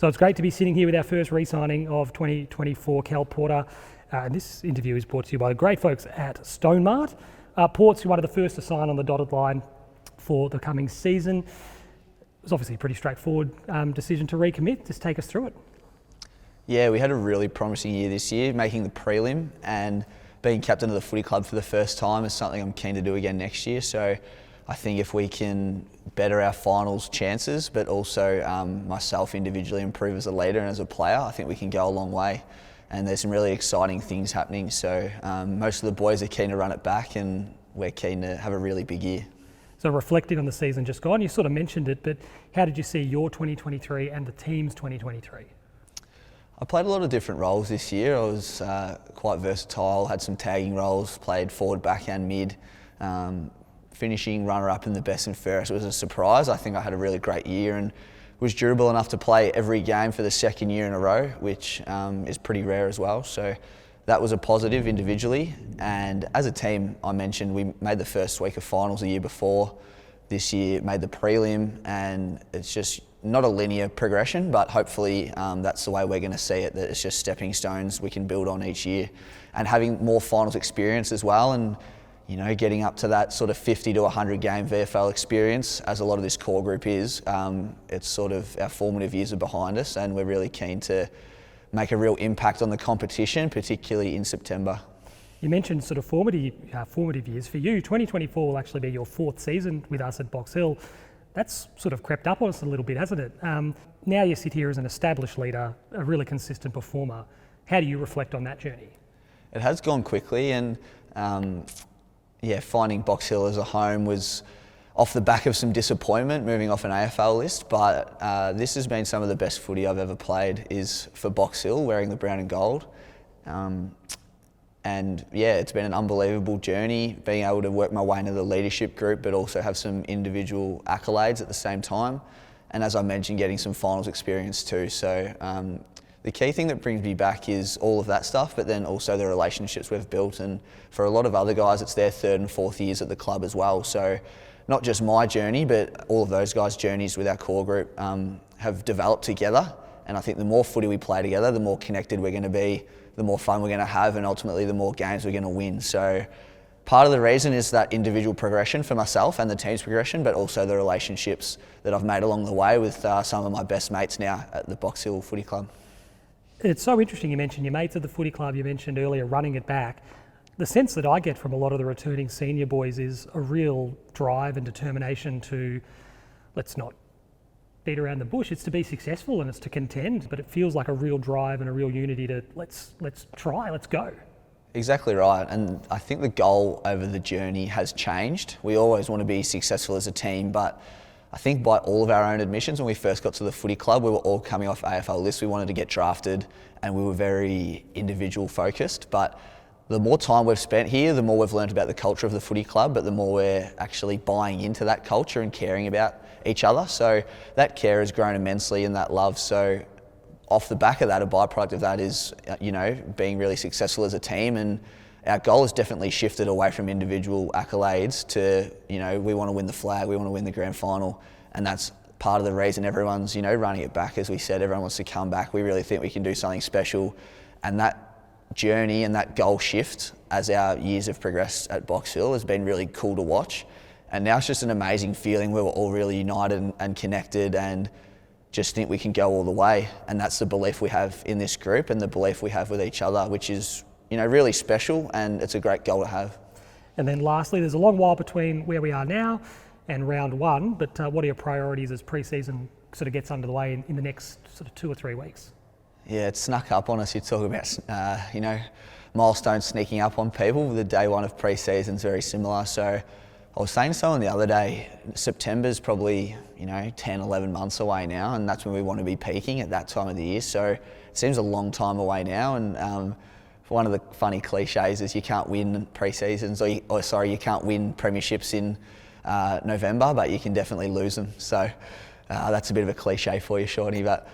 So it's great to be sitting here with our first re-signing of 2024, Cal Porter. And this interview is brought to you by the great folks at Stone Mart. Port's one of the first to sign on the dotted line for the coming season. It was obviously a pretty straightforward decision to recommit. Just take us through it. Yeah, we had a really promising year this year, making the prelim, and being captain of the footy club for the first time is something I'm keen to do again next year. So I think if we can better our finals chances, but also myself individually improve as a leader and as a player, I think we can go a long way. And there's some really exciting things happening. So most of the boys are keen to run it back, and we're keen to have a really big year. So reflecting on the season just gone, you sort of mentioned it, but how did you see your 2023 and the team's 2023? I played a lot of different roles this year. I was quite versatile, had some tagging roles, played forward, back and mid. Finishing runner-up in the best and fairest was a surprise. I think I had a really great year and was durable enough to play every game for the second year in a row, which is pretty rare as well. So that was a positive individually. And as a team, I mentioned we made the first week of finals the year before. This year made the prelim, and it's just not a linear progression, but hopefully that's the way we're going to see it, that it's just stepping stones we can build on each year. And having more finals experience as well, and you know, getting up to that sort of 50 to 100 game VFL experience, as a lot of this core group is, it's sort of our formative years are behind us, and we're really keen to make a real impact on the competition, particularly in September. You mentioned sort of formative years. For you, 2024 will actually be your fourth season with us at Box Hill. That's sort of crept up on us a little bit, hasn't it? Now you sit here as an established leader, a really consistent performer. How do you reflect on that journey? It has gone quickly, and finding Box Hill as a home was off the back of some disappointment, moving off an AFL list, but this has been some of the best footy I've ever played is for Box Hill, wearing the brown and gold. And yeah, it's been an unbelievable journey, being able to work my way into the leadership group, but also have some individual accolades at the same time. And as I mentioned, getting some finals experience too. So the key thing that brings me back is all of that stuff, but then also the relationships we've built. And for a lot of other guys, it's their third and fourth years at the club as well. So not just my journey, but all of those guys' journeys with our core group have developed together. And I think the more footy we play together, the more connected we're going to be, the more fun we're going to have, and ultimately the more games we're going to win. So part of the reason is that individual progression for myself and the team's progression, but also the relationships that I've made along the way with some of my best mates now at the Box Hill Footy Club. It's so interesting you mentioned your mates at the footy club, you mentioned earlier running it back. The sense that I get from a lot of the returning senior boys is a real drive and determination to, let's not beat around the bush, it's to be successful and it's to contend, but it feels like a real drive and a real unity to let's try, let's go. Exactly right, and I think the goal over the journey has changed. We always want to be successful as a team, but I think by all of our own admissions, when we first got to the footy club, we were all coming off AFL lists. We wanted to get drafted, and we were very individual focused, but the more time we've spent here, the more we've learned about the culture of the footy club, but the more we're actually buying into that culture and caring about each other. So that care has grown immensely, and that love. So off the back of that, a byproduct of that is, being really successful as a team. And our goal has definitely shifted away from individual accolades to, we want to win the flag, we want to win the grand final. And that's part of the reason everyone's, running it back. As we said, everyone wants to come back. We really think we can do something special. And that journey and that goal shift as our years have progressed at Box Hill has been really cool to watch. And now it's just an amazing feeling where we're all really united and connected and just think we can go all the way. And that's the belief we have in this group and the belief we have with each other, which is, really special, and it's a great goal to have. And then lastly, there's a long while between where we are now and round one, but what are your priorities as pre-season sort of gets under the way in the next sort of 2 or 3 weeks? Yeah, it snuck up on us. You talk about, milestones sneaking up on people. The day one of pre-season is very similar. So I was saying to someone the other day, September's probably, 10, 11 months away now, and that's when we want to be peaking at that time of the year. So it seems a long time away now, and one of the funny cliches is you can't win pre-seasons, you can't win premierships in November, but you can definitely lose them. So that's a bit of a cliche for you, Shawnee, but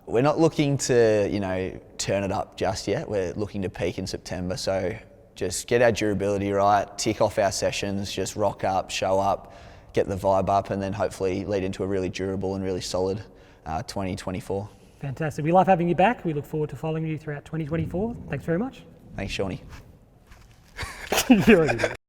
we're not looking to, turn it up just yet. We're looking to peak in September. So just get our durability right, tick off our sessions, just rock up, show up, get the vibe up, and then hopefully lead into a really durable and really solid 2024. Fantastic. We love having you back. We look forward to following you throughout 2024. Thanks very much. Thanks, Shawnee. You already did.